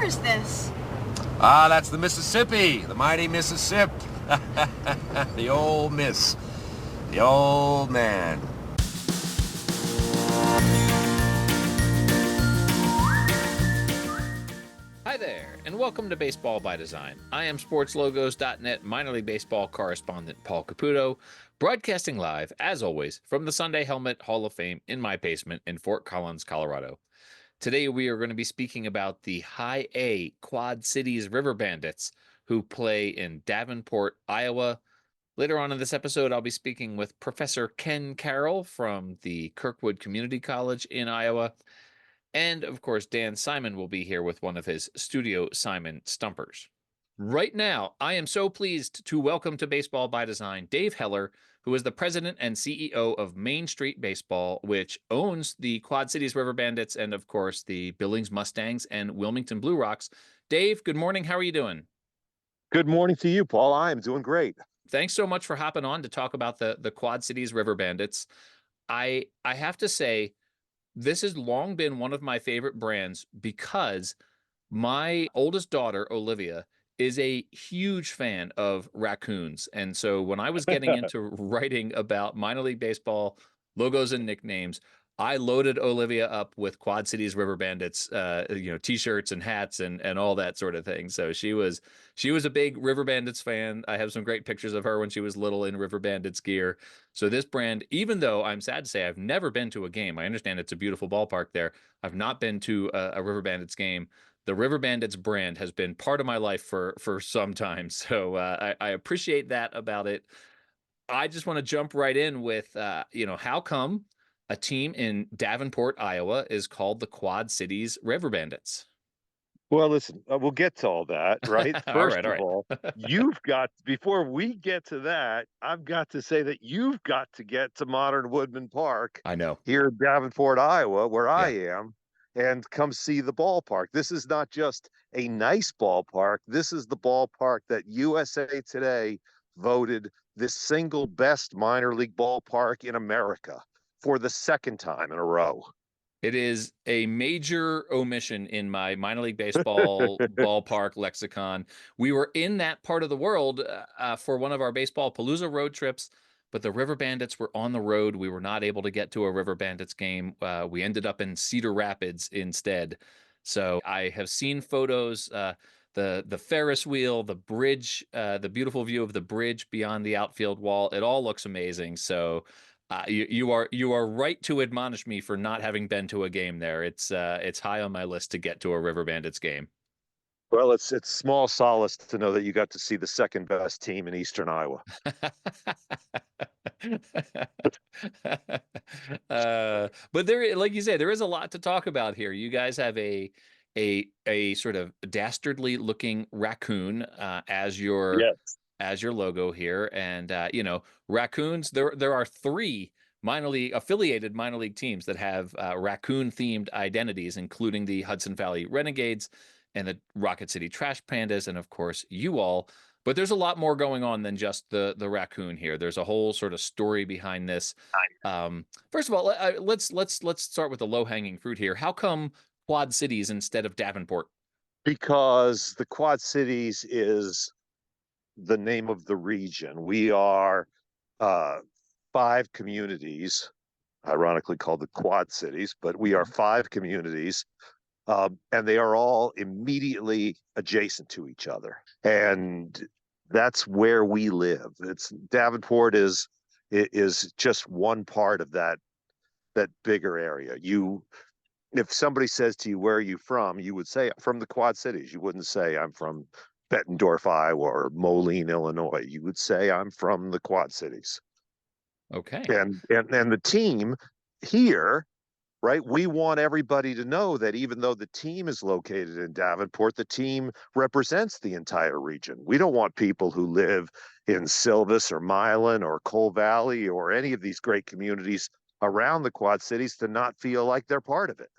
is this? Ah, that's the Mississippi, the mighty Mississippi. The old miss, the old man. Hi there, and welcome to Baseball by Design. I am SportsLogos.net minor league baseball correspondent Paul Caputo, broadcasting live, as always, from the Sunday Helmet Hall of Fame in my basement in Fort Collins, Colorado. Today we are going to be speaking about the High A Quad Cities River Bandits, who play in Davenport, Iowa. Later on in this episode, I'll be speaking with Professor Ken Carroll from the Kirkwood Community College in Iowa. And, of course, Dan Simon will be here with one of his Studio Simon Stumpers. Right now, I am so pleased to welcome to Baseball by Design Dave Heller, who is the president and CEO of Main Street Baseball, which owns the Quad Cities River Bandits and, of course, the Billings Mustangs and Wilmington Blue Rocks. Dave, good morning. How are you doing? Good morning to you, Paul. I am doing great. Thanks so much for hopping on to talk about the Quad Cities River Bandits. I have to say, this has long been one of my favorite brands because my oldest daughter, Olivia, is a huge fan of raccoons. And so when I was getting into writing about minor league baseball logos and nicknames, I loaded Olivia up with Quad Cities River Bandits, T-shirts and hats and all that sort of thing. So she was a big River Bandits fan. I have some great pictures of her when she was little in River Bandits gear. So this brand, even though I'm sad to say I've never been to a game, I understand it's a beautiful ballpark there. I've not been to a River Bandits game. The River Bandits brand has been part of my life for some time. So I appreciate that about it. I just want to jump right in with, how come a team in Davenport, Iowa is called the Quad Cities River Bandits? Well, listen, we'll get to all that, right? All First right. of all, before we get to that, I've got to say that you've got to get to Modern Woodman Park I know. here in Davenport, Iowa, where I Yeah. am, and come see the ballpark. This is not just a nice ballpark. This is the ballpark that USA Today voted the single best minor league ballpark in America for the second time in a row. It is a major omission in my minor league baseball ballpark lexicon. We were in that part of the world for one of our Baseball Palooza road trips, but the River Bandits were on the road. We were not able to get to a River Bandits game. We ended up in Cedar Rapids instead. So I have seen photos, the Ferris wheel, the bridge, the beautiful view of the bridge beyond the outfield wall. It all looks amazing. So you are right to admonish me for not having been to a game there. It's high on my list to get to a River Bandits game. Well, it's small solace to know that you got to see the second best team in Eastern Iowa. But there, like you say, there is a lot to talk about here. You guys have a sort of dastardly looking raccoon as your logo here, and raccoons. There are three affiliated minor league teams that have raccoon themed identities, including the Hudson Valley Renegades and the Rocket City Trash Pandas, and of course you all. But there's a lot more going on than just the raccoon here. There's a whole sort of story behind this. First of all, let's start with the low hanging fruit here. How come Quad Cities instead of Davenport? Because the Quad Cities is the name of the region. We are 5 communities, ironically called the Quad Cities, but we are 5 communities, and they are all immediately adjacent to each other. And that's where we live. Davenport is just one part of that bigger area. If somebody says to you, where are you from? You would say, from the Quad Cities. You wouldn't say, I'm from Bettendorf, Iowa, or Moline, Illinois. You would say, I'm from the Quad Cities. Okay. And the team here, right? We want everybody to know that even though the team is located in Davenport, the team represents the entire region. We don't want people who live in Silvis or Milan or Coal Valley or any of these great communities around the Quad Cities to not feel like they're part of it.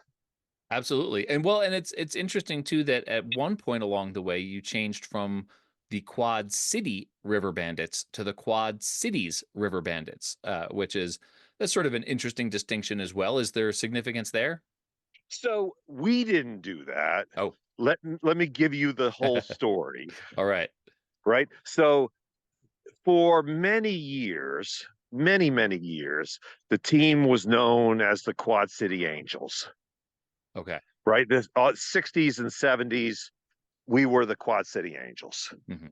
Absolutely. And it's interesting too that at one point along the way you changed from the Quad City River Bandits to the Quad Cities River Bandits, that's sort of an interesting distinction as well. Is there significance there? So we didn't do that. Oh, Let me give you the whole story, all right. right? So for many years, the team was known as the Quad City Angels, Okay. right? The 60s and 70s, we were the Quad City Angels. Hmm.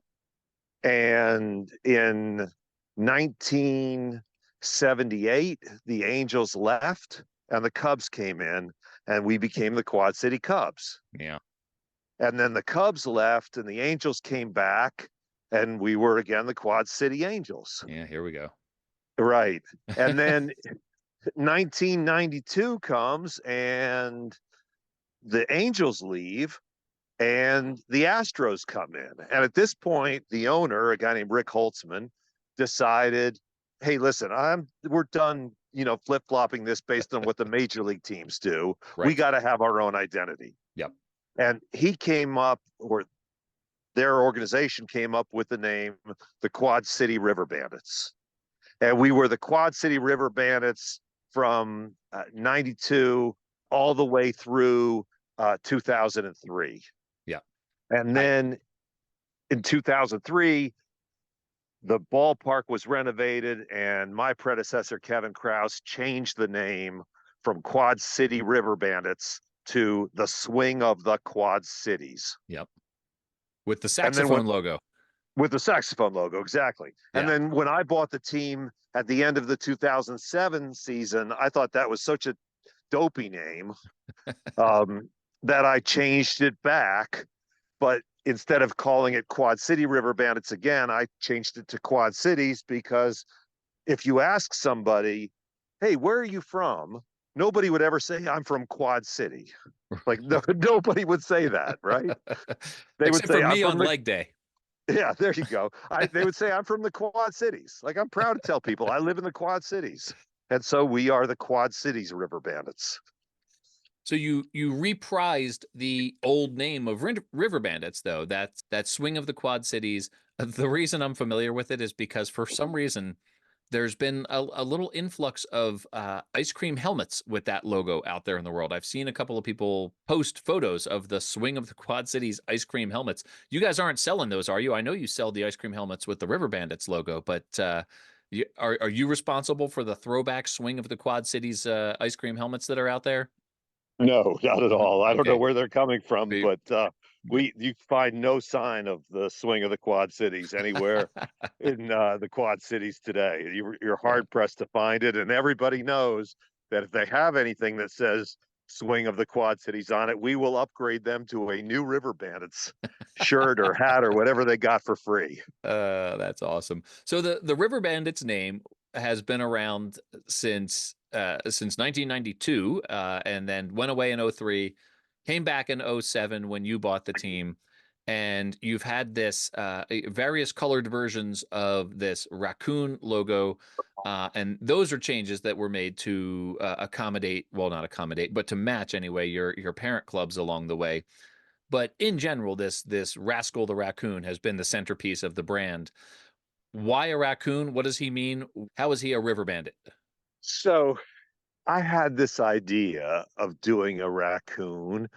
And in 1978, the Angels left and the Cubs came in, and we became the Quad City Cubs. Yeah. And then the Cubs left and the Angels came back, and we were again the Quad City Angels. Yeah. Here we go. Right. And then 1992 comes and the Angels leave and the Astros come in. And at this point, the owner, a guy named Rick Holtzman, decided, hey, listen, we're done, flip-flopping this based on what the major league teams do. We Right. got to have our own identity. Yep. And he came up, or their organization came up with the name the Quad City River Bandits. And we were the Quad City River Bandits from 92 all the way through 2003. Yeah. And then in 2003, the ballpark was renovated, and my predecessor, Kevin Krause, changed the name from Quad City River Bandits to the Swing of the Quad Cities. Yep. With the And then saxophone logo. with the saxophone logo, exactly. And Yeah. then when I bought the team at the end of the 2007 season, I thought that was such a dopey name that I changed it back. But instead of calling it Quad City River Bandits again, I changed it to Quad Cities, because if you ask somebody, hey, where are you from? Nobody would ever say, I'm from Quad City. Like, no, nobody would say that, right? They would Except say, for I'm me from on the, leg day. yeah, there you go. They would say, I'm from the Quad Cities. Like, I'm proud to tell people I live in the Quad Cities. And so we are the Quad Cities River Bandits. So you reprised the old name of River Bandits, though. That Swing of the Quad Cities. The reason I'm familiar with it is because for some reason there's been a little influx of ice cream helmets with that logo out there in the world. I've seen a couple of people post photos of the Swing of the Quad Cities ice cream helmets. You guys aren't selling those, are you? I know you sell the ice cream helmets with the River Bandits logo, but are you responsible for the throwback Swing of the Quad Cities ice cream helmets that are out there? No, not at all. I don't know Okay. where they're coming from, but you find no sign of the Swing of the Quad Cities anywhere in the Quad Cities today. You're Yeah. hard pressed to find it, and everybody knows that if they have anything that says Swing of the Quad Cities on it, we will upgrade them to a new River Bandits shirt or hat or whatever they got for free. That's awesome. So the River Bandits name has been around since 1992, and then went away in 03, came back in 07 when you bought the team, and you've had this various colored versions of this raccoon logo, and those are changes that were made to accommodate, well, not accommodate, but to match anyway your parent clubs along the way. But in general, this Rascal the Raccoon has been the centerpiece of the brand. Why a raccoon? What does he mean? How is he a river bandit? So I had this idea of doing a raccoon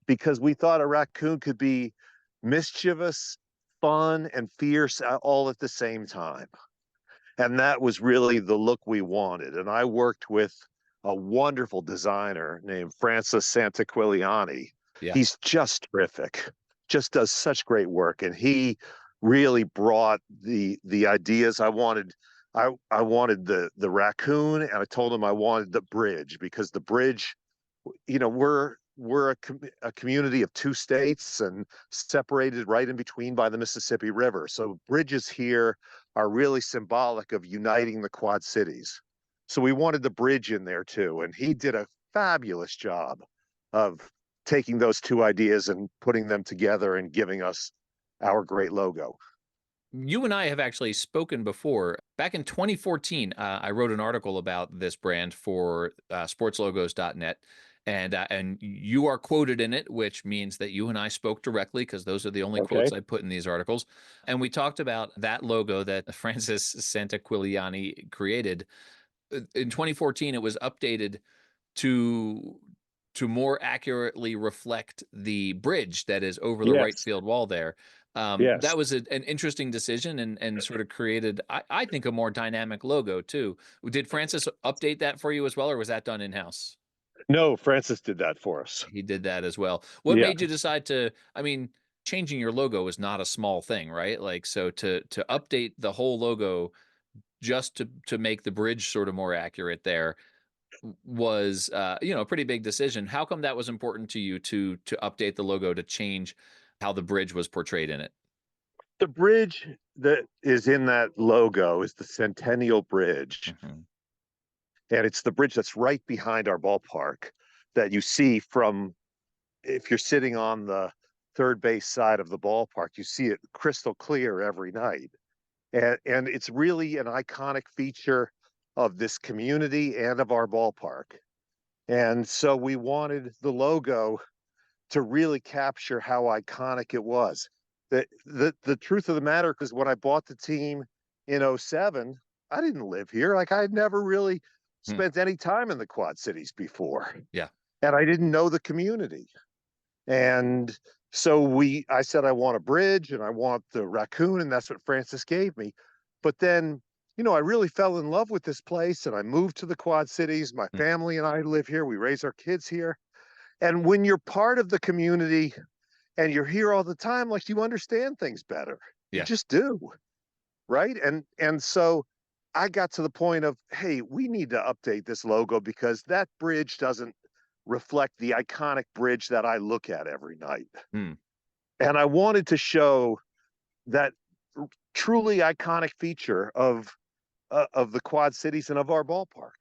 because we thought a raccoon could be mischievous, fun, and fierce all at the same time. And that was really the look we wanted. And I worked with a wonderful designer named Francis Santaquiliani. Yeah. He's just terrific, just does such great work. And he really brought the ideas I wanted. I wanted the raccoon, and I told him I wanted the bridge, because the bridge, we're a community of two states and separated right in between by the Mississippi River. So bridges here are really symbolic of uniting the Quad Cities. So we wanted the bridge in there too. And he did a fabulous job of taking those two ideas and putting them together and giving us our great logo. You and I have actually spoken before. Back in 2014, I wrote an article about this brand for sportslogos.net. And you are quoted in it, which means that you and I spoke directly, because those are the only quotes Okay. I put in these articles. And we talked about that logo that Francis Santaquiliani created. In 2014, it was updated to to more accurately reflect the bridge that is over the right Yes. field wall there. Yes. That was an interesting decision and sort of created, I think, a more dynamic logo too. Did Francis update that for you as well, or was that done in-house? No, Francis did that for us. He did that as well. What Yeah. made you decide to, I mean, changing your logo is not a small thing, right? Like, so to update the whole logo just to make the bridge sort of more accurate there was a pretty big decision. How come that was important to you to update the logo to change how the bridge was portrayed in it? The bridge that is in that logo is the Centennial Bridge, Mhm. and it's the bridge that's right behind our ballpark that you see from if you're sitting on the third base side of the ballpark, you see it crystal clear every night. And it's really an iconic feature of this community and of our ballpark. And so we wanted the logo to really capture how iconic it was. The truth of the matter is when I bought the team in '07, I didn't live here. Like I had never really Hmm. spent any time in the Quad Cities before. Yeah. And I didn't know the community. And so I said, I want a bridge and I want the raccoon. And that's what Francis gave me. But then, I really fell in love with this place and I moved to the Quad Cities. My Hmm. family and I live here. We raise our kids here. And when you're part of the community and you're here all the time, like you understand things better. You Yeah. just do. Right. And so I got to the point of, hey, we need to update this logo because that bridge doesn't reflect the iconic bridge that I look at every night. Hmm. And I wanted to show that truly iconic feature of the Quad Cities and of our ballpark.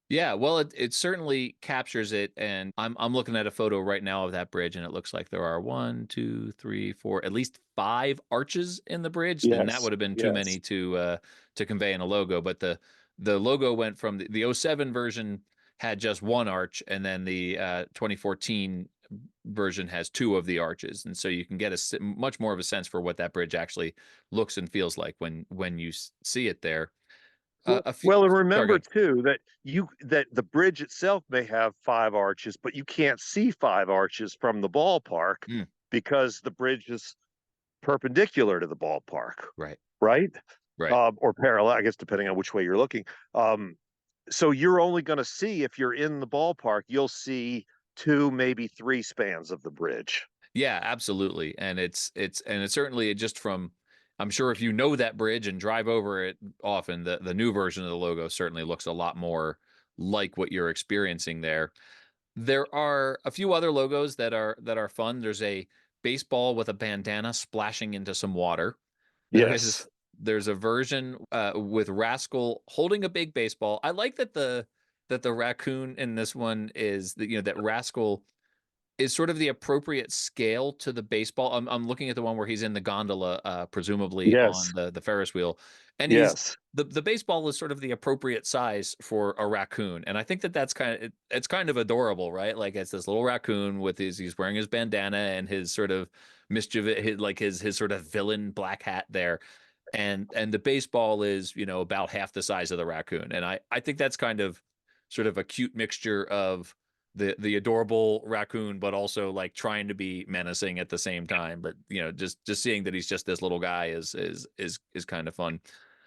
Yeah, well, it certainly captures it, and I'm looking at a photo right now of that bridge, and it looks like there are one, two, three, four, at least five arches in the bridge, and that Yes, would have been too yes, many to convey in a logo. But the logo went from the '07 version had just one arch, and then the 2014 version has two of the arches, and so you can get much more of a sense for what that bridge actually looks and feels like when you see it there. Well, A few, well, and sorry, go remember ahead. too that the bridge itself may have five arches, but you can't see five arches from the ballpark Mm, because the bridge is perpendicular to the ballpark, right, right? right. Or parallel, I guess, depending on which way you're looking. So you're only going to see if you're in the ballpark, you'll see two, maybe three spans of the bridge. Yeah, absolutely. And it's certainly just from, I'm sure if you know that bridge and drive over it often, the new version of the logo certainly looks a lot more like what you're experiencing there. There are a few other logos that are fun. There's a baseball with a bandana splashing into some water. There Yes, is there's a version with Rascal holding a big baseball. I like that the raccoon in this one is that Rascal is sort of the appropriate scale to the baseball. I'm looking at the one where he's in the gondola, presumably on yes, the Ferris wheel, and he's yes. the baseball is sort of the appropriate size for a raccoon, and I think that's it's kind of adorable, right? Like it's this little raccoon with he's wearing his bandana and his sort of mischief, his sort of villain black hat there, and the baseball is about half the size of the raccoon, and I think that's kind of sort of a cute mixture of the adorable raccoon, but also like trying to be menacing at the same time. But just seeing that he's just this little guy is kind of fun.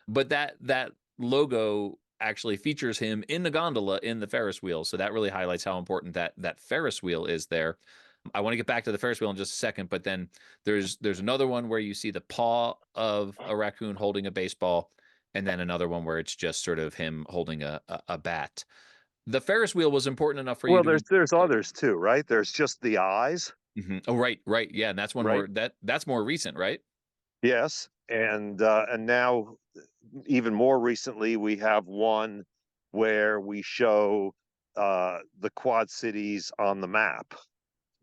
But that logo actually features him in the gondola in the Ferris wheel, so that really highlights how important that Ferris wheel is there. I want to get back to the Ferris wheel in just a second, but then there's another one where you see the paw of a raccoon holding a baseball, and then another one where it's just sort of him holding a bat. The Ferris wheel was important enough for you Well, to. there's others too, right? There's just the eyes, Mhm. Oh, right, right, yeah, and that's one right? more that's more recent, right? Yes, and now even more recently we have one where we show the Quad Cities on the map,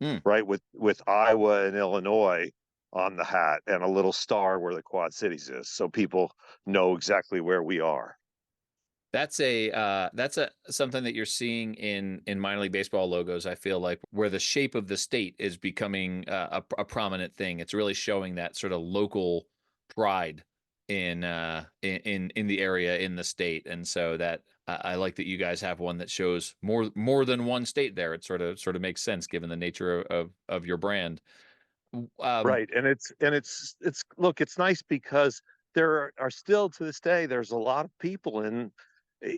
Hmm. right? With Iowa and Illinois on the hat and a little star where the Quad Cities is, so people know exactly where we are. That's a something that you're seeing in minor league baseball logos. I feel like where the shape of the state is becoming a prominent thing. It's really showing that sort of local pride in the area in the state, and so that I like that you guys have one that shows more than one state there. It sort of makes sense given the nature of your brand. Um, Right. And it's look, it's nice because there are still to this day, there's a lot of people in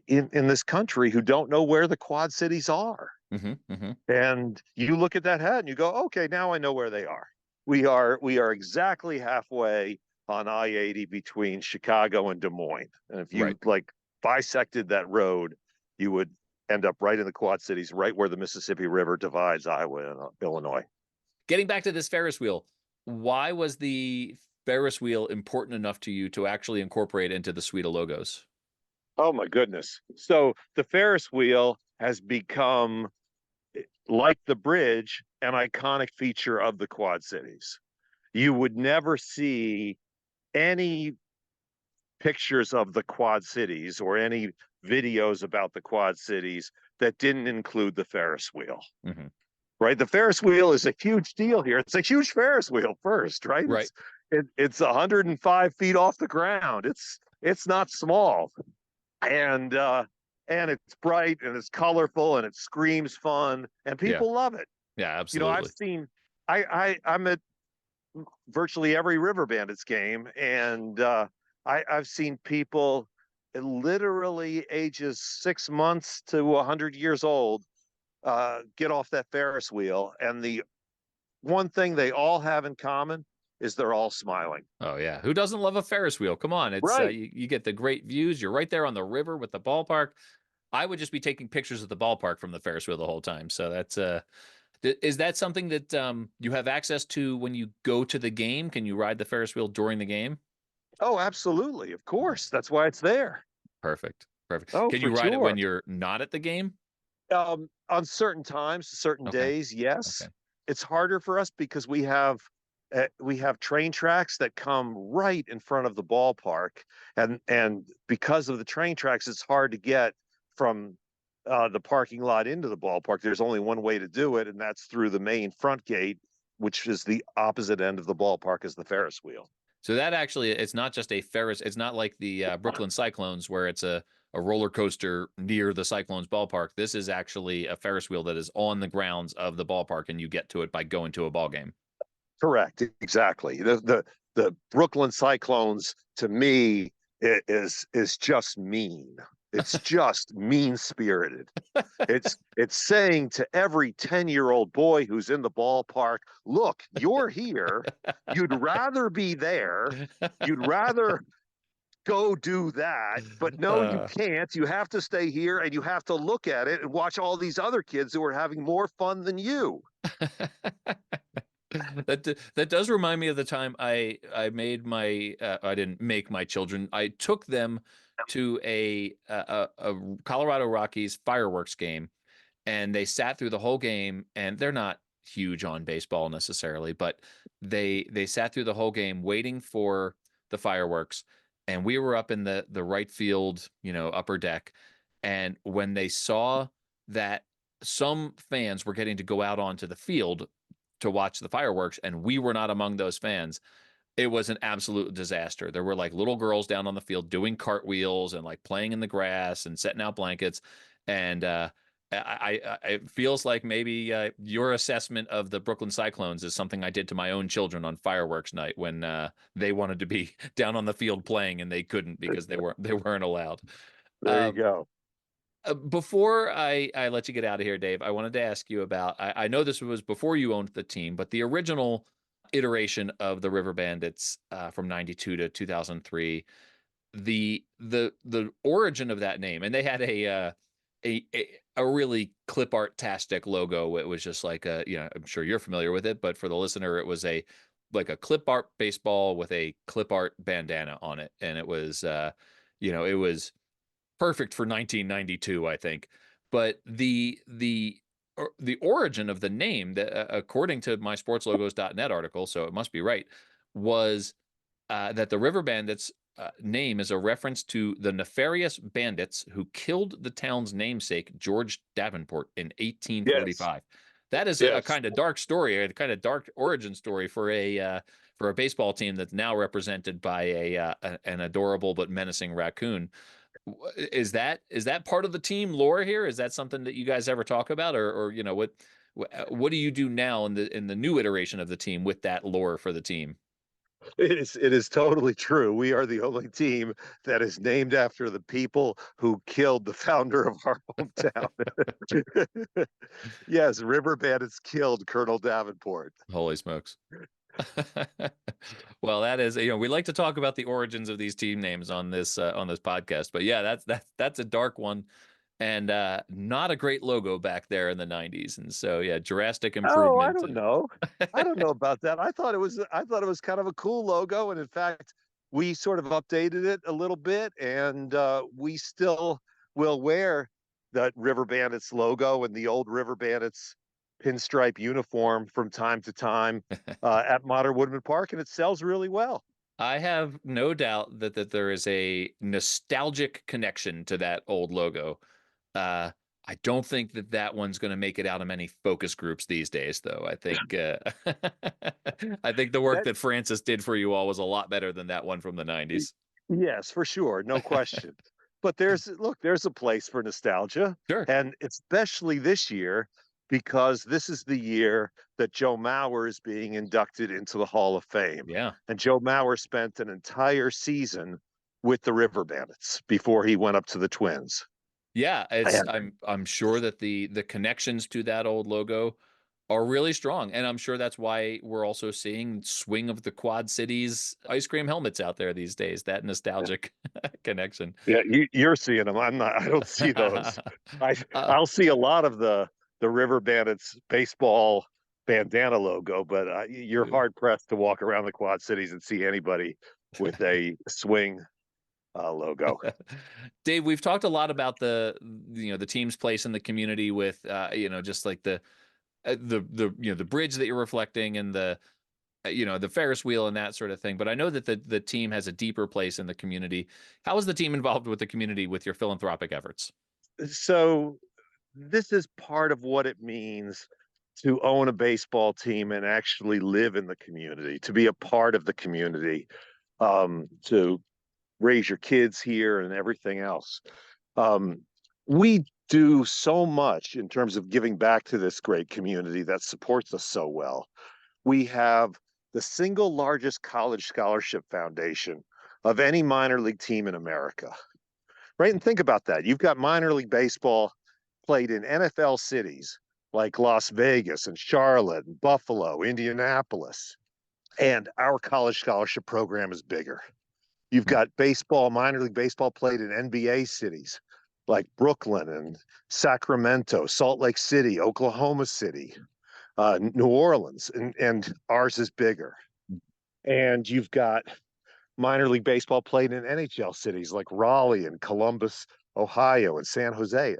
this country who don't know where the Quad Cities are. mhm, mhm. And you look at that hat and you go, okay, now I know where they are. We are exactly halfway on I-80 between Chicago and Des Moines. And if Right. you like bisected that road, you would end up right in the Quad Cities, right where the Mississippi River divides Iowa and Illinois. Getting back to this Ferris wheel, why was the Ferris wheel important enough to you to actually incorporate into the suite of logos? Oh my goodness. So the Ferris wheel has become, like the bridge, an iconic feature of the Quad Cities. You would never see any pictures of the Quad Cities or any videos about the Quad Cities that didn't include the Ferris wheel. Mhm. Right? The Ferris wheel is a huge deal here. It's a huge Ferris wheel first, right? Right. It's 105 feet off the ground. It's not small. And it's bright and it's colorful and it screams fun and Yeah. people love it. Yeah, You know, I've absolutely. seen I'm at virtually every River Bandits game, and I've seen people literally ages 6 months to 100 years old get off that Ferris wheel, and the one thing they all have in common is they're all smiling. Oh yeah, who doesn't love a Ferris wheel? Come on, it's Right. you get the great views. You're right there on the river with the ballpark. I would just be taking pictures of the ballpark from the Ferris wheel the whole time. So that's is that something that you have access to when you go to the game? Can you ride the Ferris wheel during the game? Oh, absolutely. Of course. That's why it's there. Perfect. Perfect. Oh, Can for you ride it when sure. you're not at the game? On certain times, certain Okay. days, yes. Okay. It's harder for us because we have train tracks that come right in front of the ballpark, and because of the train tracks, it's hard to get from the parking lot into the ballpark. There's only one way to do it, and that's through the main front gate, which is the opposite end of the ballpark as the Ferris wheel. So that actually, it's not just a Ferris. It's not like the Brooklyn Cyclones where it's a roller coaster near the Cyclones ballpark. This is actually a Ferris wheel that is on the grounds of the ballpark, and you get to it by going to a ball game. Correct, exactly. The Brooklyn Cyclones, to me, is just mean. It's just mean spirited. It's saying to every 10-year-old boy who's in the ballpark, look, you're here. You'd rather be there. You'd rather go do that, but no, you Uh, can't. You have to stay here and you have to look at it and watch all these other kids who are having more fun than you. that does remind me of the time I made my I didn't make my children. I took them to a Colorado Rockies fireworks game, and they sat through the whole game. And they're not huge on baseball necessarily, but they sat through the whole game waiting for the fireworks. And we were up in the right field, upper deck. And when they saw that some fans were getting to go out onto the field to watch the fireworks, and we were not among those fans, it was an absolute disaster. There were like little girls down on the field doing cartwheels and like playing in the grass and setting out blankets. And it feels like maybe your assessment of the Brooklyn Cyclones is something I did to my own children on fireworks night when they wanted to be down on the field playing and they couldn't because they weren't allowed. There you Um, go. Before I let you get out of here, Dave, I wanted to ask you about, I know this was before you owned the team, but the original iteration of the River Bandits from 92 to 2003, the origin of that name, and they had a really clip art tastic logo. It was just like I'm sure you're familiar with it, but for the listener, it was like a clip art baseball with a clip art bandana on it. And it was it was perfect for 1992, I think. But the origin of the name, that according to my sportslogos.net article, so it must be right, was that the River Bandits name is a reference to the nefarious bandits who killed the town's namesake, George Davenport, in Yes. 1845. That is a Yes. kind of dark story, a kind of dark origin story for a baseball team that's now represented by an adorable but menacing raccoon. Is that part of the team lore here? Is that something that you guys ever talk about, or what do you do now in the new iteration of the team with that lore for the team? It is totally true. We are the only team that is named after the people who killed the founder of our hometown. Yes, River Bandits killed Colonel Davenport. Holy smokes. Well, that is, we like to talk about the origins of these team names on this podcast, but yeah, that's a dark one, and not a great logo back there in the 90s. And so yeah, drastic Oh, I improvement. don't know. I don't know about that. I thought it was kind of a cool logo, and in fact, we sort of updated it a little bit, and we still will wear that River Bandits logo and the old River Bandits pinstripe uniform from time to time at Modern Woodman Park, and it sells really well. I have no doubt that there is a nostalgic connection to that old logo. Uh, I don't think that one's going to make it out of many focus groups these days, though. I think I think the work That that Francis did for you all was a lot better than that one from the 90s. Yes, for sure, no question. But there's a place for nostalgia, Sure. and especially this year because this is the year that Joe Mauer is being inducted into the Hall of Fame. Yeah. And Joe Mauer spent an entire season with the River Bandits before he went up to the Twins. Yeah, And I'm sure that the connections to that old logo are really strong, and I'm sure that's why we're also seeing swing of the Quad Cities ice cream helmets out there these days. That nostalgic connection. yeah, you're seeing them. I'm not. I don't see those. I Uh, I'll see a lot of the River Bandits baseball bandana logo, but you're hard pressed to walk around the Quad Cities and see anybody with a swing logo. Dave, we've talked a lot about the team's place in the community with just like the bridge that you're reflecting, and the Ferris wheel and that sort of thing. But I know that the team has a deeper place in the community. How is the team involved with the community with your philanthropic efforts? So this is part of what it means to own a baseball team and actually live in the community, to be a part of the community, to raise your kids here and everything else. Um, we do so much in terms of giving back to this great community that supports us so well. We have the single largest college scholarship foundation of any minor league team in America, right? And think about that. You've got minor league baseball played in NFL cities like Las Vegas and Charlotte and Buffalo, Indianapolis, and our college scholarship program is bigger. You've Hmm. got baseball, minor league baseball played in NBA cities like Brooklyn and Sacramento, Salt Lake City, Oklahoma City, New Orleans, and ours is bigger. And you've got minor league baseball played in NHL cities like Raleigh and Columbus, Ohio, and San Jose.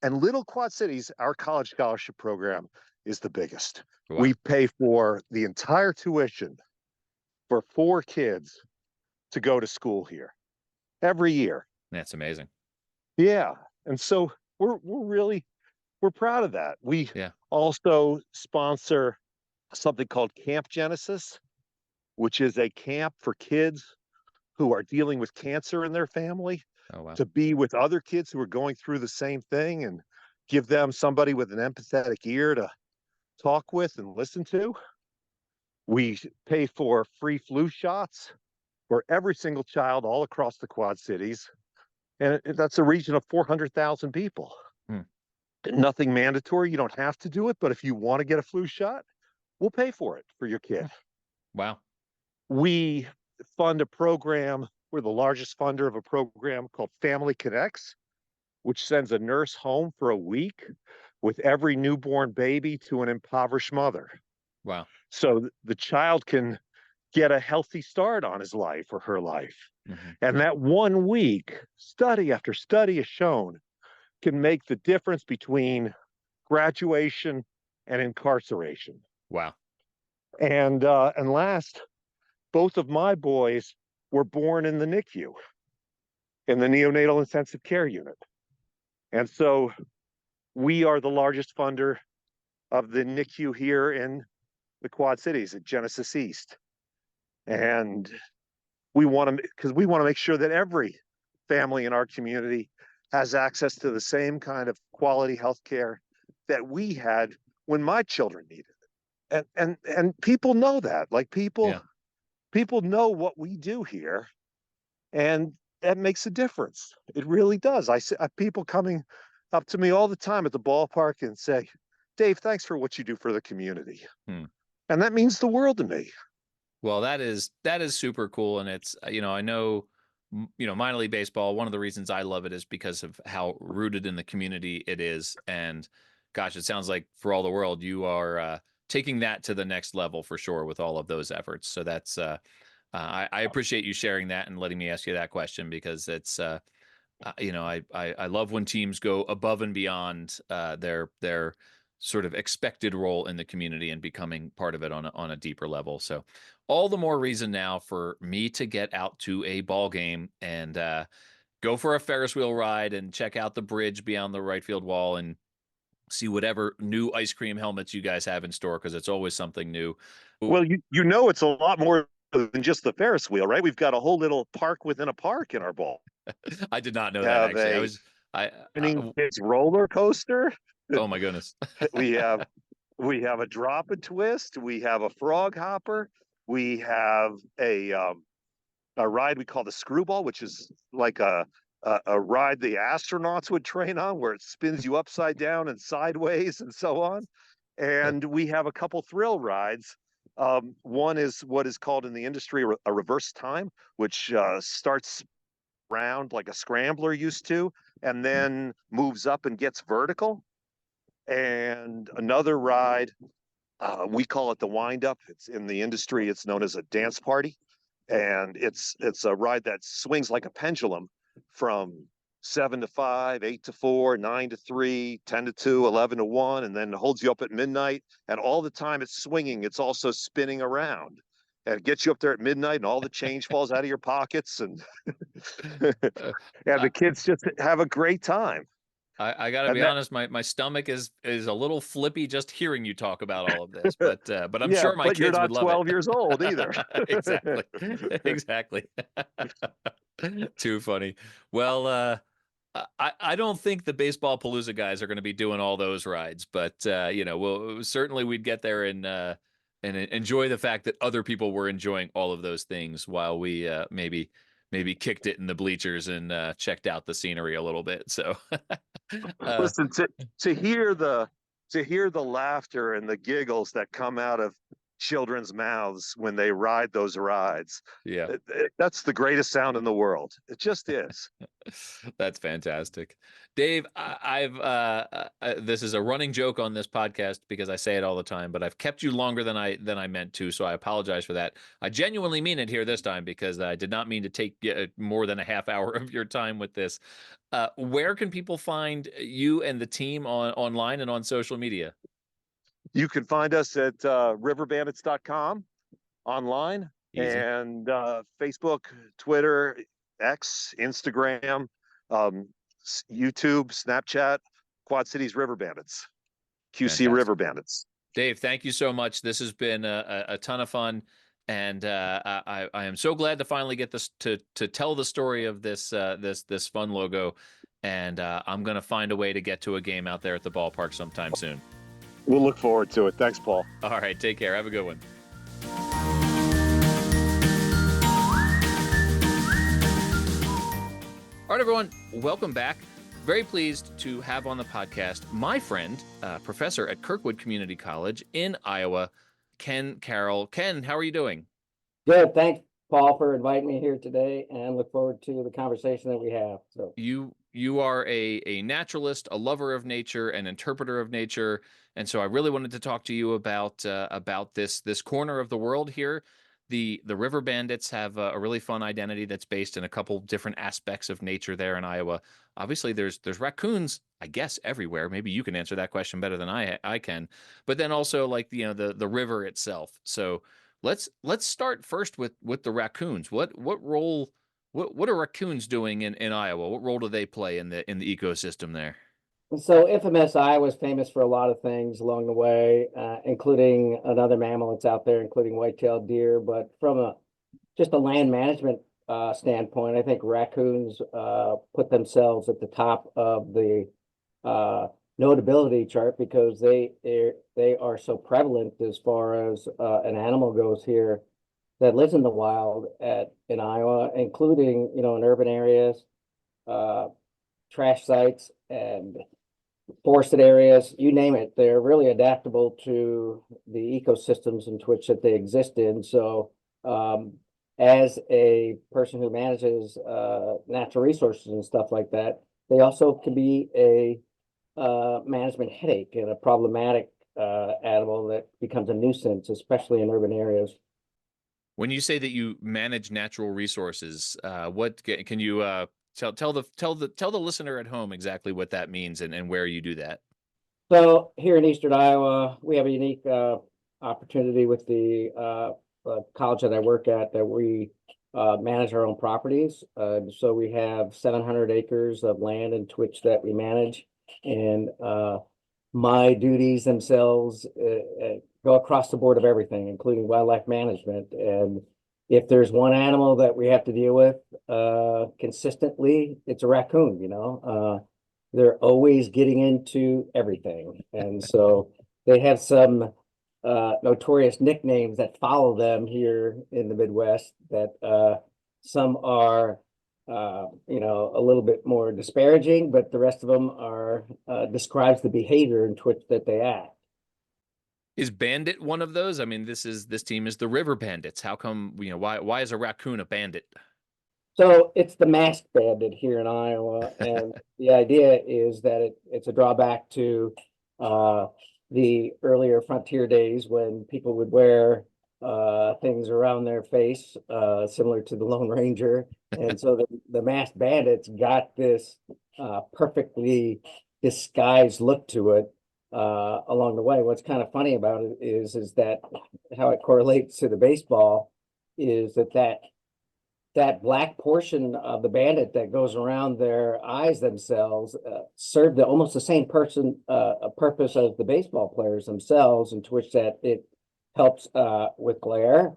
And little Quad Cities, our college scholarship program is the biggest. Wow, We pay for the entire tuition for 4 kids to go to school here every year. that's amazing. Yeah. And so we're proud of that. We Yeah. also sponsor something called Camp Genesis, which is a camp for kids who are dealing with cancer in their family, Oh wow. to be with other kids who are going through the same thing and give them somebody with an empathetic ear to talk with and listen to. We pay for free flu shots for every single child all across the Quad Cities. And that's a region of 400,000 people. Hmm. Nothing mandatory. You don't have to do it. But if you want to get a flu shot, we'll pay for it for your kid. Wow. We fund a program. We're the largest funder of a program called Family Connects, which sends a nurse home for a week with every newborn baby to an impoverished mother. Wow. So the child can get a healthy start on his life or her life. Hmm. And that 1 week, study after study has shown, can make the difference between graduation and incarceration. Wow. And last, both of my boys were born in the NICU, in the neonatal intensive care unit. And so we are the largest funder of the NICU here in the Quad Cities at Genesis East. And we want to, because we want to make sure that every family in our community has access to the same kind of quality health care that we had when my children needed it. And people know that. Like people know what we do here, and that makes a difference. It really does. I see people coming up to me all the time at the ballpark and say, Dave, thanks for what you do for the community. And that means the world to me. Well, that is super cool. And it's, I know, minor league baseball, one of the reasons I love it is because of how rooted in the community it is. And gosh, it sounds like for all the world, you are taking that to the next level for sure with all of those efforts. So that's, I appreciate you sharing that and letting me ask you that question, because it's, I love when teams go above and beyond their sort of expected role in the community and becoming part of it on a deeper level. So all the more reason now for me to get out to a ball game and go for a Ferris wheel ride and check out the bridge beyond the right field wall and see whatever new ice cream helmets you guys have in store, because it's always something new. Well, it's a lot more than just the Ferris wheel, right? We've got a whole little park within a park in our ball. I did not know that, actually. It's roller coaster. Oh my goodness. we have a drop and twist. We have a frog hopper. We have a ride we call the screwball, which is like a ride the astronauts would train on, where it spins you upside down and sideways and so on. And we have a couple thrill rides. One is what is called in the industry a reverse time, which starts round like a scrambler used to, and then moves up and gets vertical. And another ride, we call it the wind up. It's in the industry, it's known as a dance party. And it's a ride that swings like a pendulum from 7 to 5, 8 to 4, 9 to 3, 10 to 2, 11 to 1, and then holds you up at midnight. And all the time it's swinging, it's also spinning around. And it gets you up there at midnight, and all the change falls out of your pockets, and and the kids just have a great time. I got to be honest, my stomach is a little flippy just hearing you talk about all of this, but I'm sure my kids would love it. You're not 12 years old either. Exactly. Too funny. Well, I don't think the Baseball Palooza guys are going to be doing all those rides, but we'd get there and enjoy the fact that other people were enjoying all of those things while we maybe kicked it in the bleachers and checked out the scenery a little bit. So listen, to hear the laughter and the giggles that come out of children's mouths when they ride those rides. Yeah. That's the greatest sound in the world. It just is. That's fantastic. Dave, this is a running joke on this podcast because I say it all the time, but I've kept you longer than I meant to, so I apologize for that. I genuinely mean it here this time because I did not mean to take more than a half hour of your time with this. Where can people find you and the team online and on social media? You can find us at riverbandits.com online. Easy. And Facebook, Twitter, X, Instagram, YouTube, Snapchat, Quad Cities River Bandits, QC Fantastic. River Bandits. Dave, thank you so much. This has been a ton of fun, and I am so glad to finally get this to tell the story of this fun logo. And I'm going to find a way to get to a game out there at the ballpark sometime soon. We'll look forward to it. Thanks, Paul. All right, take care. Have a good one. All right, everyone, welcome back. Very pleased to have on the podcast my friend, professor at Kirkwood Community College in Iowa, Ken Carroll. Ken, how are you doing? Good. Thanks, Paul, for inviting me here today, and look forward to the conversation that we have. So you are a naturalist, a lover of nature, an interpreter of nature, and so I really wanted to talk to you about this corner of the world here. The River Bandits have a really fun identity that's based in a couple different aspects of nature there in Iowa. Obviously, there's raccoons, I guess, everywhere. Maybe you can answer that question better than I can. But then also like the river itself. So let's start first with the raccoons. What role what are raccoons doing in Iowa? What role do they play in the ecosystem there? So infamous Iowa is famous for a lot of things along the way, including another mammal that's out there, including white-tailed deer. But from just a land management standpoint, I think raccoons put themselves at the top of the notability chart because they are so prevalent as far as an animal goes here that lives in the wild in Iowa, including, in urban areas, trash sites and forested areas, you name it. They're really adaptable to the ecosystems in which that they exist in. So as a person who manages natural resources and stuff like that, they also can be a management headache and a problematic animal that becomes a nuisance, especially in urban areas. When you say that you manage natural resources, what can you tell the listener at home exactly what that means and where you do that? So here in Eastern Iowa, we have a unique opportunity with the college that I work at that we manage our own properties. So we have 700 acres of land in which that we manage, and my duties themselves go across the board of everything, including wildlife management. And if there's one animal that we have to deal with consistently, it's a raccoon. They're always getting into everything, and so they have some notorious nicknames that follow them here in the Midwest. That some are a little bit more disparaging, but the rest of them are describes the behavior in which that they act. Is bandit one of those? I mean, this team is the River Bandits. How come, why is a raccoon a bandit? So it's the masked bandit here in Iowa, and the idea is that it's a drawback to the earlier frontier days when people would wear things around their face, similar to the Lone Ranger. And so the masked bandits got this perfectly disguised look to it along the way. What's kind of funny about it is that how it correlates to the baseball is that black portion of the bandit that goes around their eyes themselves served almost the same a purpose as the baseball players themselves, in which that it helps with glare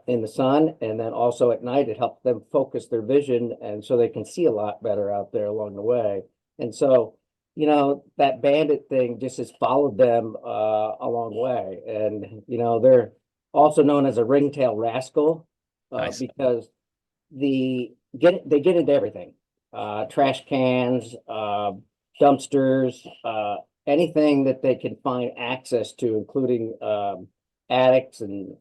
in the sun, and then also at night it helps them focus their vision, and so they can see a lot better out there along the way. And so that bandit thing just has followed them a long way. And they're also known as a ringtail rascal Nice. because they get into everything, trash cans, dumpsters, anything that they can find access to, including attics and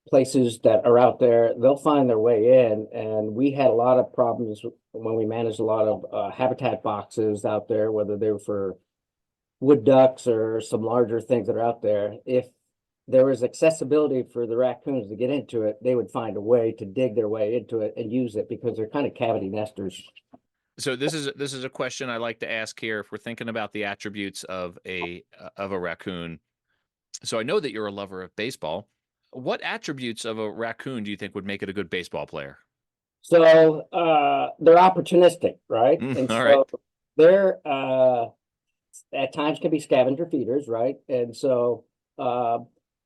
places that are out there. They'll find their way in. And we had a lot of problems when we managed a lot of habitat boxes out there, whether they were for wood ducks or some larger things that are out there. If there was accessibility for the raccoons to get into it, they would find a way to dig their way into it and use it, because they're kind of cavity nesters. So this is a question I like to ask here if we're thinking about the attributes of a raccoon. So I know that you're a lover of baseball. What attributes of a raccoon do you think would make it a good baseball player? So they're opportunistic, right? And All so right. they're at times can be scavenger feeders, right? And so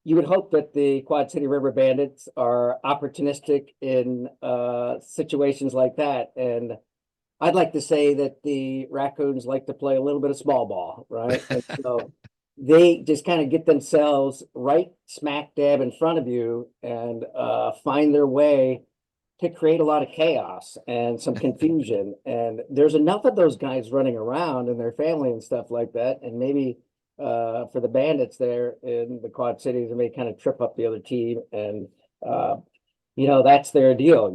you would hope that the Quad City River Bandits are opportunistic in situations like that. And I'd like to say that the raccoons like to play a little bit of small ball, right? And so they just kind of get themselves right smack dab in front of you and find their way to create a lot of chaos and some confusion. And there's enough of those guys running around and their family and stuff like that. And maybe for the bandits there in the Quad Cities, they may kind of trip up the other team. And, that's their deal,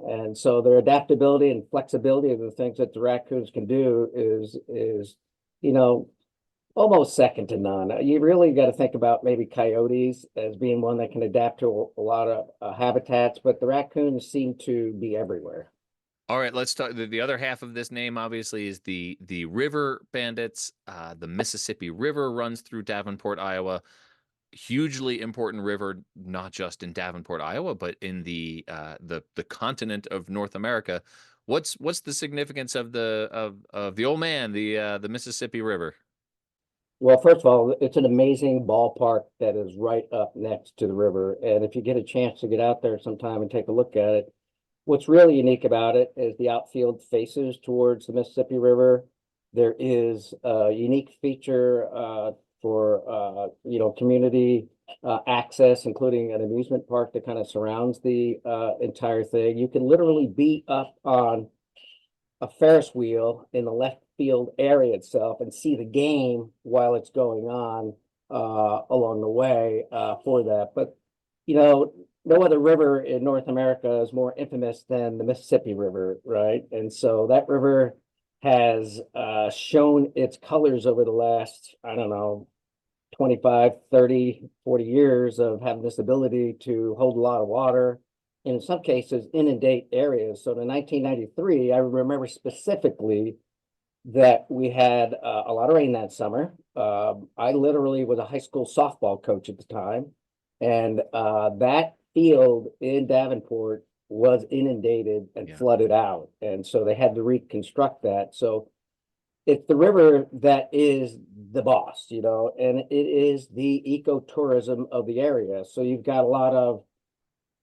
And so their adaptability and flexibility of the things that the raccoons can do is almost second to none. You really got to think about maybe coyotes as being one that can adapt to a lot of habitats, but the raccoons seem to be everywhere. All right, let's talk. The other half of this name, obviously, is the River Bandits. The Mississippi River runs through Davenport, Iowa. Hugely important river, not just in Davenport, Iowa, but in the continent of North America. What's the significance of the old man, the Mississippi River? Well, first of all, it's an amazing ballpark that is right up next to the river. And if you get a chance to get out there sometime and take a look at it, What's really unique about it is the outfield faces towards the Mississippi River. There is a unique feature for community access, including an amusement park that kind of surrounds the entire thing. You can literally be up on a Ferris wheel in the left field area itself and see the game while it's going on along the way for that. But no other river in North America is more infamous than the Mississippi River, right? And so that river has shown its colors over the last, I don't know, 25, 30, 40 years of having this ability to hold a lot of water, and in some cases inundate areas. So in 1993, I remember specifically that we had a lot of rain that summer. I literally was a high school softball coach at the time, and that field in Davenport was inundated and flooded out. And so they had to reconstruct that. So it's the river that is the boss, and it is the ecotourism of the area. So you've got a lot of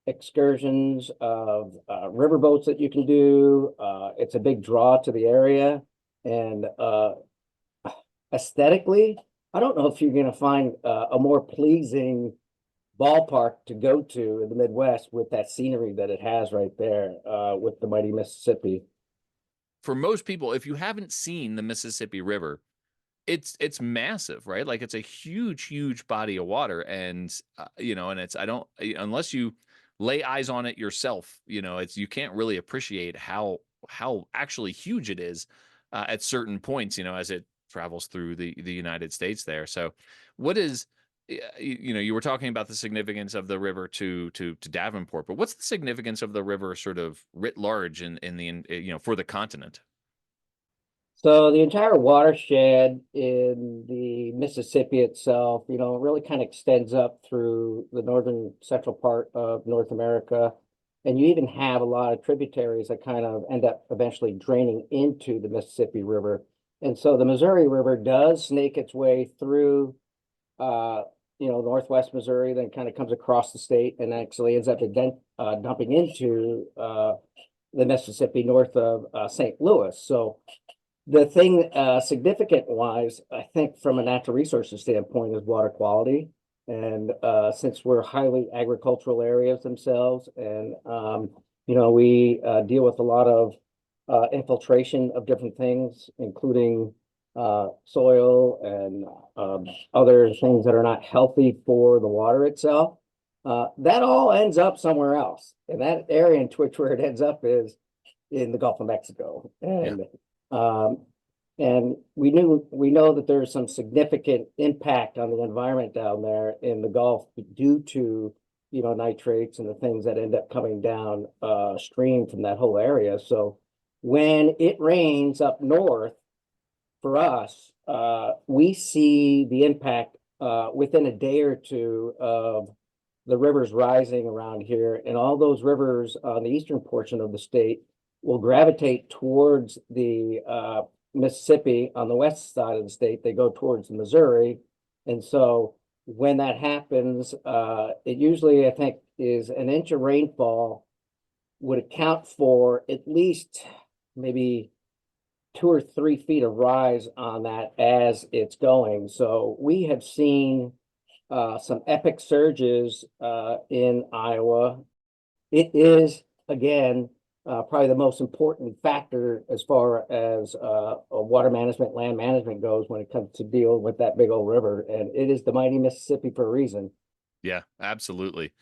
excursions of river boats that you can do. It's a big draw to the area. And aesthetically, I don't know if you're going to find a more pleasing ballpark to go to in the Midwest with that scenery that it has right there with the mighty Mississippi. For most people, if you haven't seen the Mississippi River, it's massive, right? Like it's a huge body of water, and and it's unless you lay eyes on it yourself, you can't really appreciate how actually huge it is at certain points, as it travels through the United States there. So, what is you were talking about the significance of the river to Davenport, but what's the significance of the river sort of writ large in the for the continent? So the entire watershed in the Mississippi itself, really kind of extends up through the northern central part of North America. And you even have a lot of tributaries that kind of end up eventually draining into the Mississippi River. And so the Missouri River does snake its way through Northwest Missouri, then kind of comes across the state and actually ends up dumping into the Mississippi north of St. Louis. So the thing significant wise, I think from a natural resources standpoint, is water quality. And since we're highly agricultural areas themselves, and we deal with a lot of infiltration of different things, including soil and other things that are not healthy for the water itself, that all ends up somewhere else. And that area in which where it ends up is in the Gulf of Mexico. And we know that there's some significant impact on the environment down there in the Gulf due to nitrates and the things that end up coming down stream from that whole area. So when it rains up north for us, we see the impact within a day or two of the rivers rising around here, and all those rivers on the eastern portion of the state will gravitate towards the Mississippi. On the west side of the state, they go towards the Missouri. And so when that happens, it usually, I think, is an inch of rainfall would account for at least maybe 2 or 3 feet of rise on that as it's going. So we have seen some epic surges in Iowa. It is, again, probably the most important factor as far as water management, land management goes when it comes to deal with that big old river. And it is the mighty Mississippi for a reason. Yeah, absolutely.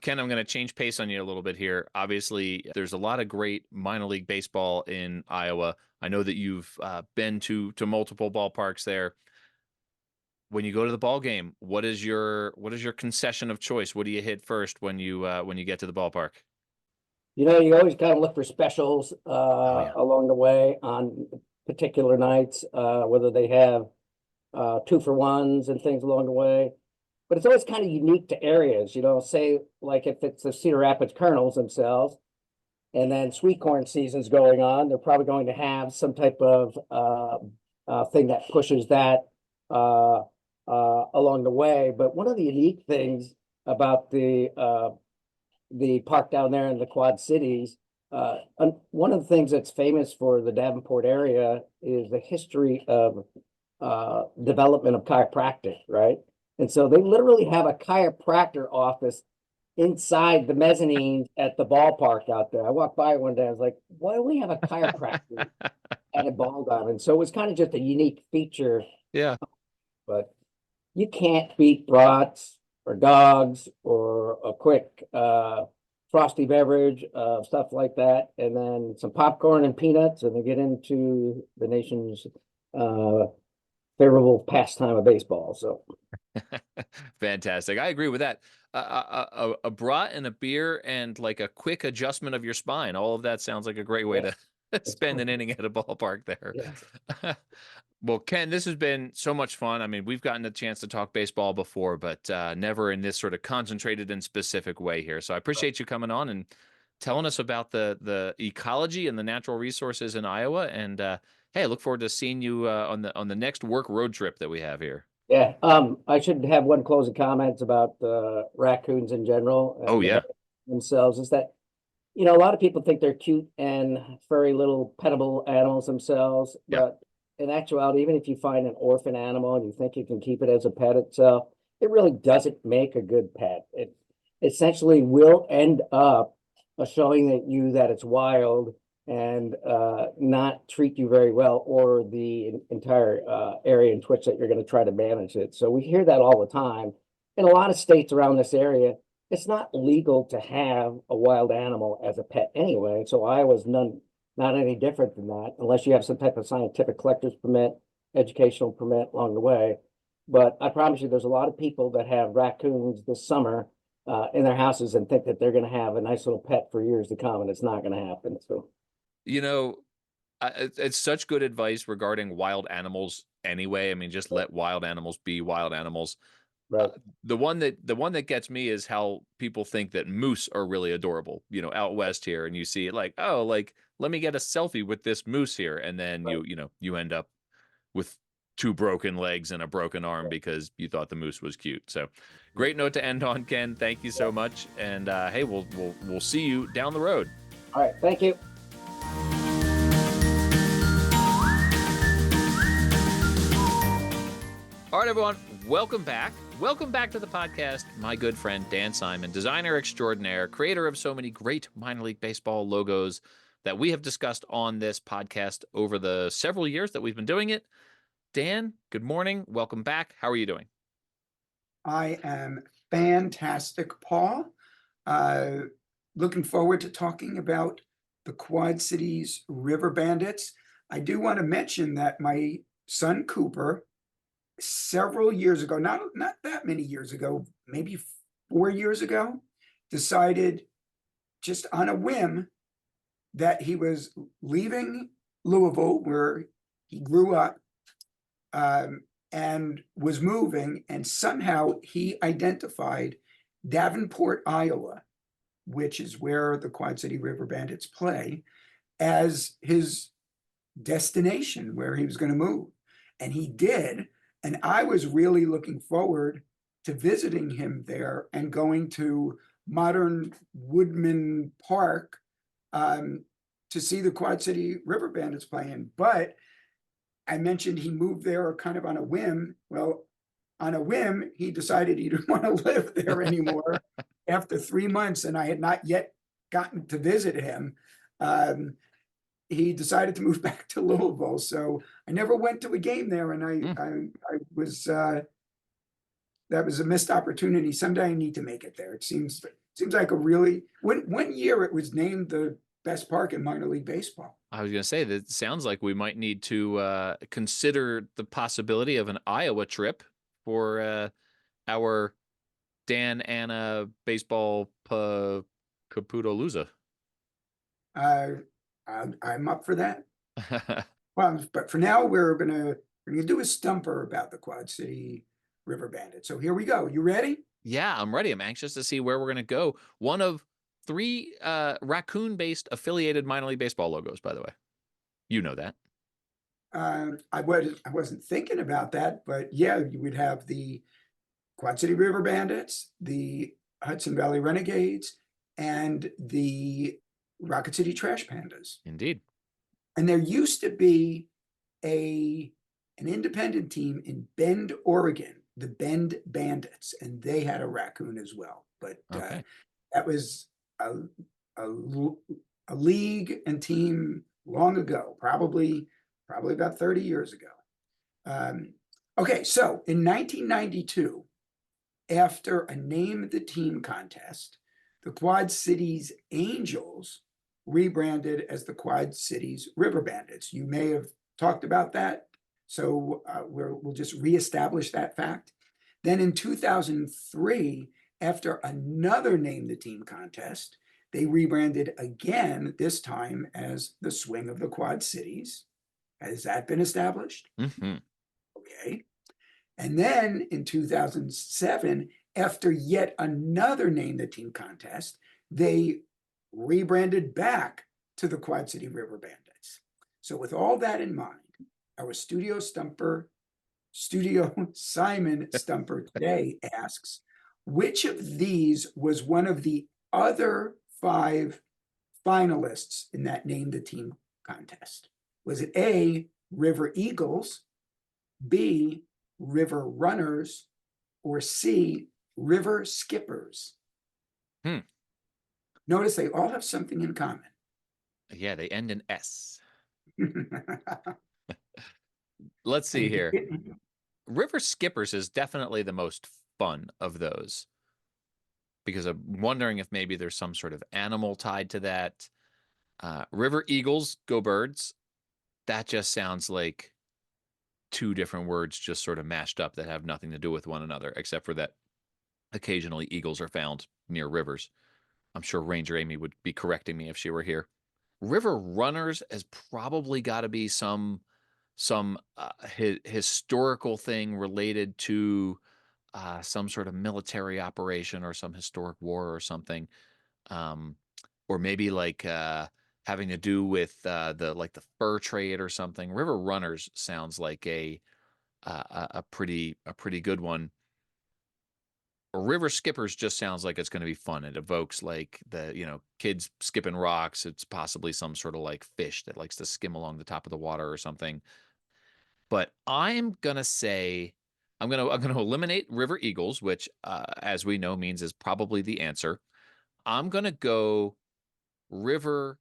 Ken, I'm going to change pace on you a little bit here. Obviously, there's a lot of great minor league baseball in Iowa. I know that you've been to multiple ballparks there. When you go to the ball game, what is your concession of choice? What do you hit first when you get to the ballpark? You always kind of look for specials yeah. along the way on particular nights, whether they have 2-for-1s and things along the way. But it's always kind of unique to areas, say like if it's the Cedar Rapids Colonels themselves, and then sweet corn season's going on, they're probably going to have some type of thing that pushes that along the way. But one of the unique things about the the park down there in the Quad Cities, one of the things that's famous for the Davenport area is the history of development of chiropractic, right? And so they literally have a chiropractor office inside the mezzanine at the ballpark out there. I walked by one day, I was like, why do we have a chiropractor at a ball diamond? So it was kind of just a unique feature, Yeah. but you can't beat brats or dogs or a quick frosty beverage, stuff like that, and then some popcorn and peanuts, and they get into the nation's favorable pastime of baseball. So Fantastic. I agree with that. A brat and a beer and like a quick adjustment of your spine. All of that sounds like a great way yeah, to spend an inning at a ballpark there. yeah. Well, Ken, this has been so much fun. I mean, we've gotten a chance to talk baseball before, but never in this sort of concentrated and specific way here. So I appreciate you coming on and telling us about the ecology and the natural resources in Iowa. And hey, I look forward to seeing you on the next work road trip that we have here. Yeah, I should have one closing comments about raccoons in general Oh and the yeah. themselves is that, a lot of people think they're cute and furry little pettable animals themselves, Yeah. but in actuality, even if you find an orphan animal and you think you can keep it as a pet itself, it really doesn't make a good pet. It essentially will end up showing that it's wild and not treat you very well, or the entire area in which that you're going to try to manage it. So we hear that all the time. In a lot of states around this area, it's not legal to have a wild animal as a pet anyway. So Iowa's not any different than that, unless you have some type of scientific collector's permit, educational permit along the way. But I promise you, there's a lot of people that have raccoons this summer in their houses and think that they're going to have a nice little pet for years to come, and it's not going to happen. So. You know, it's such good advice regarding wild animals anyway. I mean, just let wild animals be wild animals. Right. The one that gets me is how people think that moose are really adorable, out west here, and you see it like, oh, like let me get a selfie with this moose here, and then Right. you end up with two broken legs and a broken arm because you thought the moose was cute. So, great note to end on, Ken. Thank you so much, and hey, we'll see you down the road. All right. Thank you. All right, everyone, welcome back. Welcome back to the podcast. My good friend Dan Simon, designer extraordinaire, creator of so many great minor league baseball logos that we have discussed on this podcast over the several years that we've been doing it. Dan, good morning. Welcome back. How are you doing? I am fantastic, Paul. Looking forward to talking about the Quad Cities River Bandits. I do want to mention that my son Cooper, several years ago, not that many years ago, maybe 4 years ago, decided just on a whim that he was leaving Louisville, where he grew up, and was moving, and somehow he identified Davenport, Iowa, which is where the Quad City River Bandits play, as his destination where he was going to move. And he did. And I was really looking forward to visiting him there and going to modern Woodman Park to see the Quad City River Bandits playing. But I mentioned he moved there kind of on a whim. Well, on a whim, he decided he didn't want to live there anymore after 3 months, and I had not yet gotten to visit him. He decided to move back to Louisville, so I never went to a game there, and I was that was a missed opportunity. Someday I need to make it there. It seems like a really one year it was named the best park in minor league baseball. I was going to say that it sounds like we might need to consider the possibility of an Iowa trip for our Dan Anna baseball Kapudalooza. I'm up for that. Well, but for now, we're gonna do a stumper about the Quad City River Bandits. So here we go. You ready? Yeah, I'm ready. I'm anxious to see where we're going to go. One of 3 raccoon-based affiliated minor league baseball logos, by the way. You know that. I wasn't thinking about that, but yeah, you would have the Quad City River Bandits, the Hudson Valley Renegades, and the Rocket City Trash Pandas. Indeed. And there used to be an independent team in Bend, Oregon, the Bend Bandits, and they had a raccoon as well. But Okay. that was a league and team long ago, probably about 30 years ago. Okay, so in 1992, after a Name the Team contest, the Quad Cities Angels rebranded as the Quad Cities River Bandits. You may have talked about that, so we'll just reestablish that fact. Then in 2003, after another Name the Team contest, they rebranded again, this time as the Swing of the Quad Cities. Has that been established? Mm-hmm. Okay. And then in 2007, after yet another Name the Team contest, they rebranded back to the Quad City River Bandits. So with all that in mind, our studio Simon Stumper today asks, which of these was one of the other 5 finalists in that Name the Team contest? Was it A, River Eagles, B, River Runners, or C, River Skippers? Notice they all have something in common. Yeah, they end in S. Let's see here. River Skippers is definitely the most fun of those, because I'm wondering if maybe there's some sort of animal tied to that. River Eagles, go birds. That just sounds like 2 different words just sort of mashed up that have nothing to do with one another, except for that occasionally eagles are found near rivers. I'm sure Ranger Amy would be correcting me if she were here. River Runners has probably got to be some historical thing related to some sort of military operation or some historic war or something, or maybe like having to do with the fur trade or something. River Runners sounds like a pretty good one. River Skippers just sounds like it's going to be fun. It evokes like kids skipping rocks. It's possibly some sort of like fish that likes to skim along the top of the water or something. But I'm gonna say I'm gonna eliminate River Eagles, which as we know means is probably the answer. I'm gonna go River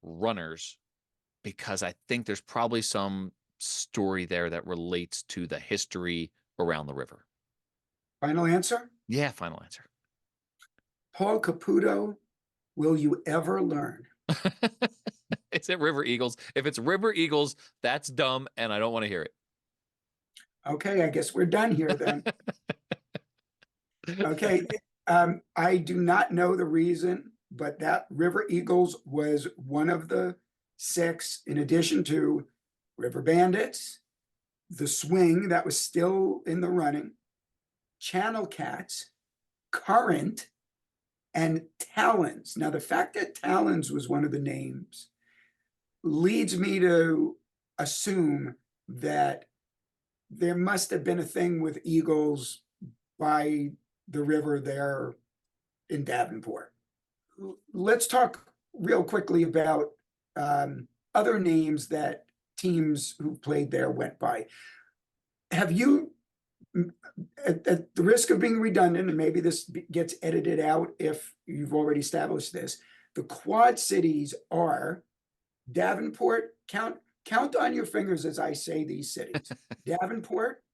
Runners because I think there's probably some story there that relates to the history around the river. Final answer? Yeah, final answer. Paul Caputo, will you ever learn? Is it River Eagles? If it's River Eagles, that's dumb, and I don't want to hear it. Okay, I guess we're done here then. Okay, I do not know the reason, but that River Eagles was one of the 6, in addition to River Bandits, the Swing that was still in the running, Channel Cats, Current, and Talons. Now, the fact that Talons was one of the names leads me to assume that there must have been a thing with eagles by the river there in Davenport. Let's talk real quickly about other names that teams who played there went by. Have you, at the risk of being redundant, and maybe this gets edited out if you've already established this, the Quad Cities are Davenport, count on your fingers as I say these cities, Davenport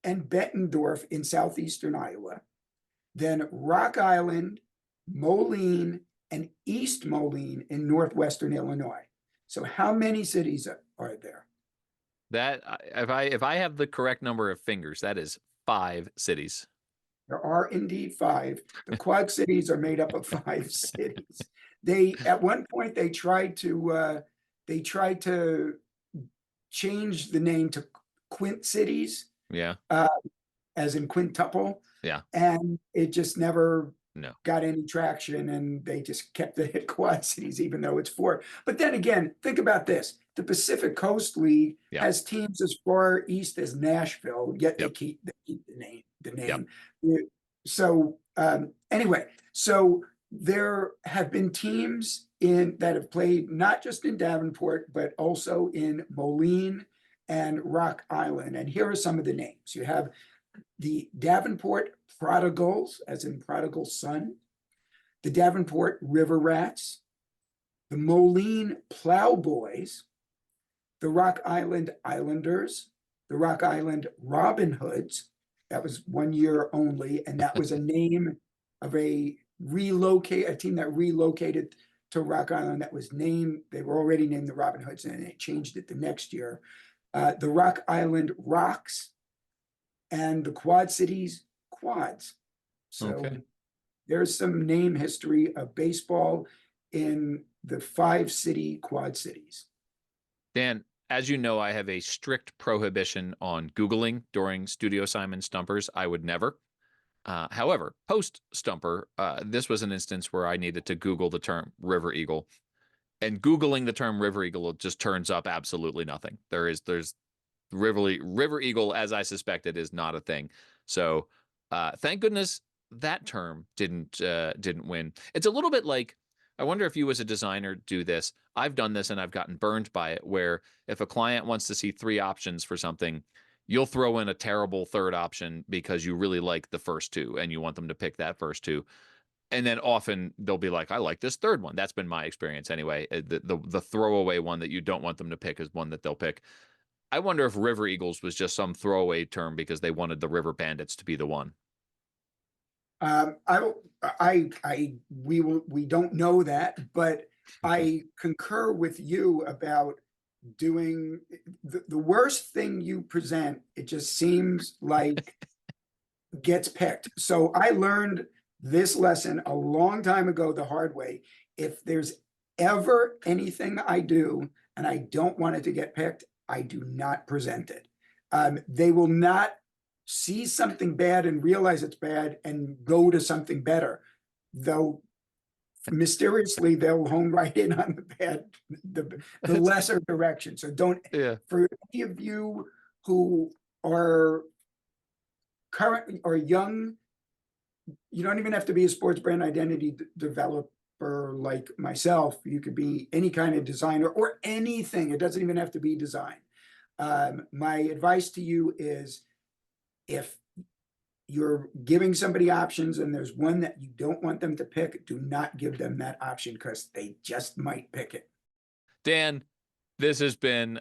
and Bettendorf in southeastern Iowa, then Rock Island, Moline, and East Moline in northwestern Illinois. So how many cities are there? That if I have the correct number of fingers, that is 5 cities. There are indeed 5. The Quad Cities are made up of 5 cities. They at one point they tried to change the name to Quint Cities. Yeah. As in quintuple. Yeah. And it just never No. got any traction, and they just kept it at Quad Cities, even though it's 4. But then again, think about this. The Pacific Coast League has teams as far east as Nashville, yet they keep the name. So Anyway, so there have been teams that have played not just in Davenport, but also in Moline and Rock Island. And here are some of the names. You have the Davenport Prodigals, as in prodigal son, the Davenport River Rats, the Moline Plowboys, the Rock Island Islanders, the Rock Island Robin Hoods. That was 1 year only, and that was a name of a team that relocated to Rock Island that was named, they were already named the Robin Hoods, and they changed it the next year. The Rock Island Rocks and the Quad Cities Quads. So Okay. there's some name history of baseball in the 5-city Quad Cities. Dan, as you know, I have a strict prohibition on Googling during Studio Simon Stumpers. I would never. However, post Stumper, this was an instance where I needed to Google the term River Eagle. And Googling the term River Eagle just turns up absolutely nothing. There's River Eagle, as I suspected, is not a thing. So thank goodness that term didn't win. It's a little bit like, I wonder if you as a designer do this. I've done this and I've gotten burned by it, where if a client wants to see 3 options for something, you'll throw in a terrible third option because you really like the first 2 and you want them to pick that first 2. And then often they'll be like, I like this third one. That's been my experience anyway. The throwaway one that you don't want them to pick is one that they'll pick. I wonder if River Eagles was just some throwaway term because they wanted the River Bandits to be the one. We don't know that, but I concur with you about doing the worst thing you present. It just seems like gets picked. So I learned this lesson a long time ago the hard way. If there's ever anything I do and I don't want it to get picked, I do not present it. They will not see something bad and realize it's bad and go to something better, though mysteriously they'll hone right in on the lesser direction. So don't, for any of you who are current or young, you don't even have to be a sports brand identity developer like myself. You could be any kind of designer or anything. It doesn't even have to be design. My advice to you is, if you're giving somebody options and there's one that you don't want them to pick, do not give them that option because they just might pick it. Dan, this has been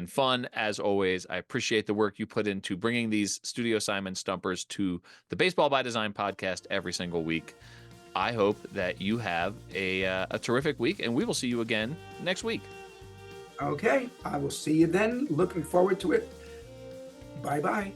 fun as always. I appreciate the work you put into bringing these Studio Simon Stumpers to the Baseball by Design podcast every single week. I hope that you have a terrific week, and we will see you again next week. Okay, I will see you then. Looking forward to it. Bye-bye.